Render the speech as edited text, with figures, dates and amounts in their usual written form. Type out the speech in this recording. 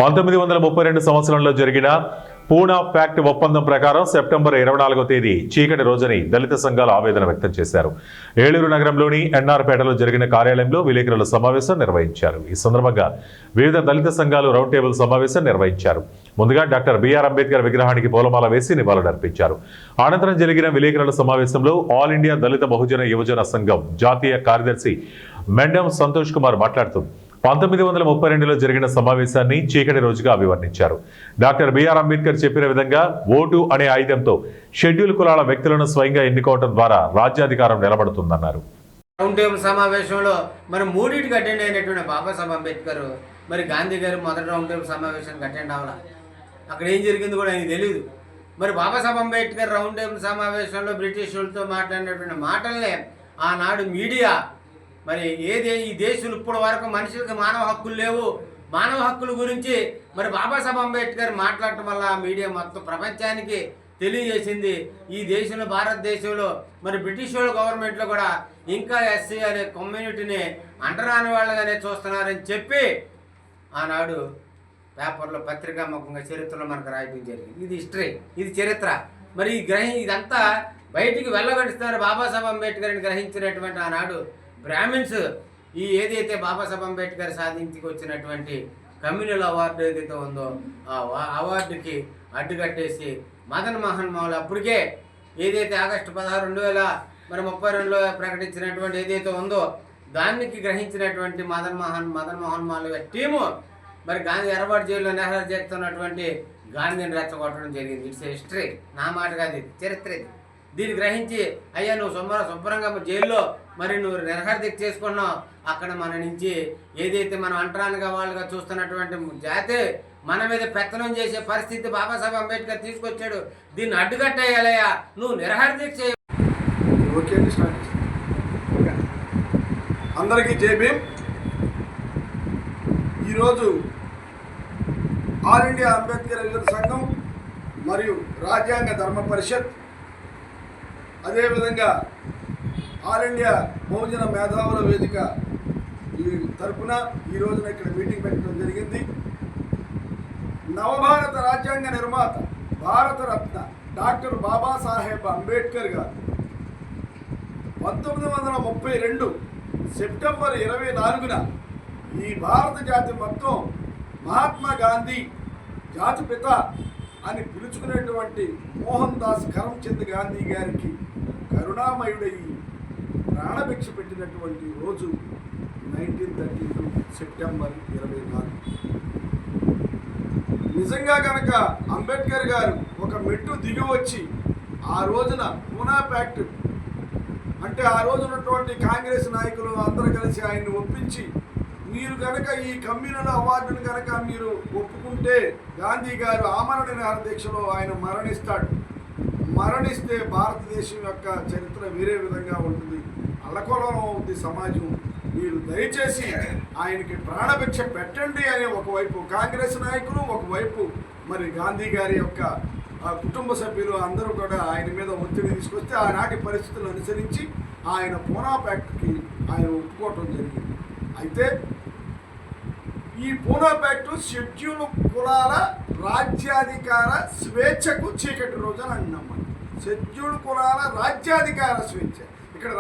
1932 సంవత్సరంలో జరిగిన పూనా ఫ్యాక్ట్ ఒప్పందం ప్రకారం సెప్టెంబర్ 24వ తేదీ చీకటి రోజుని దళిత సంఘాలు ఆవేదన వ్యక్తం చేశారు. ఏలూరు నగరంలోని ఎన్ఆర్పేటలో జరిగిన కార్యాలయంలో విలేకరుల సమావేశం నిర్వహించారు. ఈ సందర్భంగా వివిధ దళిత సంఘాలు రౌండ్ టేబుల్ సమావేశం నిర్వహించారు. ముందుగా డాక్టర్ బిఆర్ అంబేద్కర్ విగ్రహానికి పూలమాల వేసి నివాళులర్పించారు. అనంతరం జరిగిన విలేకరుల సమావేశంలో ఆల్ ఇండియా దళిత బహుజన యువజన సంఘం జాతీయ కార్యదర్శి మెండం సంతోష్ కుమార్ మాట్లాడుతూ 1932లో జరిగిన సమావేశాన్ని చీకటి రోజుగా అభివర్ణించారు. డాక్టర్ బిఆర్ అంబేద్కర్ చెప్పిన విధంగా ఓటు అనే ఆయుధంతో షెడ్యూల్ కులాల వ్యక్తులను స్వయంగా ఎన్నుకోవడం ద్వారా రాజ్యాధికారం నిలబడుతుందన్నారు. రౌండ్ టేబుల్ సమావేశంలో మరి మూడింటికి అటెండ్ అయినటువంటి బాబాసాహెబ్ అంబేద్కర్ మరి గాంధీ గారు మొదటి రౌండ్ టేబుల్ సమావేశానికి అటెండ్ అవ్వాల. అక్కడ ఏం జరిగింది కూడా ఆయనకు తెలియదు. మరి బాబాసాహెబ్ అంబేద్కర్ రౌండ్ టేబుల్ సమావేశంలో బ్రిటిష్ వాళ్ళతో మాట్లాడినటువంటి మాటలనే ఆనాడు మీడియా మరి ఈ దేశంలో ఇప్పటి వరకు మనుషులకు మానవ హక్కులు లేవు, మానవ హక్కుల గురించి మరి బాబాసాహెబ్ అంబేద్కర్ మాట్లాడటం వల్ల మీడియా మొత్తం ప్రపంచానికి తెలియజేసింది. ఈ దేశంలో భారతదేశంలో మరి బ్రిటిష్ వాళ్ళ గవర్నమెంట్లో కూడా ఇంకా ఎస్సీ అనే కమ్యూనిటీని అంటరాని వాళ్ళగానే చూస్తున్నారని చెప్పి ఆనాడు పేపర్లో పత్రికాముఖంగా చరిత్రలో మనకు రాయడం జరిగింది. ఇది హిస్టరీ, ఇది చరిత్ర. మరి ఇదంతా బయటికి వెళ్ళగడుస్తున్నారు. బాబాసాహెబ్ అంబేద్కర్ని గ్రహించినటువంటి ఆనాడు బ్రాహ్మిన్స్ ఏదైతే బాబాసాహెబ్ అంబేద్కర్ సాధించి వచ్చినటువంటి కమ్యూనల్ అవార్డు ఏదైతే ఉందో ఆ అవార్డుకి అడ్డుకట్టేసి మదన్ మోహన్ మాల్ అప్పటికే ఏదైతే ఆగస్టు 16, 2032లో ప్రకటించినటువంటి ఏదైతే ఉందో దానికి గ్రహించినటువంటి మదన్ మోహన్ మాల్ టీము మరి గాంధీ ఎర్రబాటు జైల్లో నెహ్రూ చేస్తున్నటువంటి గాంధీని రెచ్చగొట్టడం జరిగింది. ఇట్స్ హిస్టరీ, నా మాట కాదు, ఇది చరిత్ర. ఇది దీన్ని గ్రహించి అయ్యా నువ్వు శుభ్రంగా జైల్లో మరి నువ్వు నిరహారదీక్ష చేసుకున్నావు, అక్కడ మన నుంచి ఏదైతే మనం అంటరానిగా వాళ్ళుగా చూస్తున్నటువంటి జాతి మన మీద పెత్తనం చేసే పరిస్థితి బాబాసాహెబ్ అంబేద్కర్ తీసుకొచ్చాడు. దీన్ని అడ్డుకట్టేయాలయ్యా, నువ్వు నిరహారదీక్ష. అందరికీ జై భీమ్. ఈరోజు ఆల్ ఇండియా అంబేద్కర్ యువజన సంఘం మరియు రాజ్యాంగ ధర్మ పరిషత్, అదేవిధంగా ఆల్ ఇండియా బహుజన మేధావుల వేదిక ఈ తరఫున ఈ రోజున ఇక్కడ మీటింగ్ పెట్టడం జరిగింది. నవభారత రాజ్యాంగ నిర్మాత భారతరత్న డాక్టర్ బాబాసాహెబ్ అంబేద్కర్ గారు 1932 సెప్టెంబర్ 24న ఈ భారత జాతి మొత్తం మహాత్మా గాంధీ జాతిపిత అని పిలుచుకునేటువంటి మోహన్ దాస్ కరమ్చంద్ గాంధీ గారికి కరుణామయుడై ప్రాణభిక్ష పెట్టినటువంటి రోజు 1932 సెప్టెంబర్ 24. నిజంగా కనుక అంబేద్కర్ గారు ఒక మెట్టు దిగి వచ్చి ఆ రోజున పూనా ప్యాక్ట్ అంటే ఆ రోజు ఉన్నటువంటి కాంగ్రెస్ నాయకులు అందరూ కలిసి ఆయన్ని ఒప్పించి మీరు కనుక ఈ కమ్యూనల్ అవార్డును కనుక మీరు ఒప్పుకుంటే గాంధీ గారు ఆమరణ నిరాహార దీక్షలో ఆయన మరణిస్తాడు. మరణిస్తే భారతదేశం యొక్క చరిత్ర వేరే విధంగా ఉంటుంది, అల్లకొలం అవుతుంది సమాజం. మీరు దయచేసి ఆయనకి ప్రాణభిక్ష పెట్టండి అని ఒకవైపు కాంగ్రెస్ నాయకులు, ఒకవైపు మరి గాంధీ గారి యొక్క కుటుంబ సభ్యులు అందరూ కూడా ఆయన మీద ఒత్తిడి తీసుకొస్తే ఆనాటి పరిస్థితులను అనుసరించి ఆయన పూనా ప్యాక్ట్కి ఆయన ఒప్పుకోవటం జరిగింది. అయితే ఈ పూనా ప్యాక్ట్ షెడ్యూల్ కులాల రాజ్యాధికార స్వేచ్ఛకు చీకటి రోజు అని అన్నాం. షెడ్యూల్ కులాల రాజ్యాధికార స్వేచ్ఛ, ఇక్కడ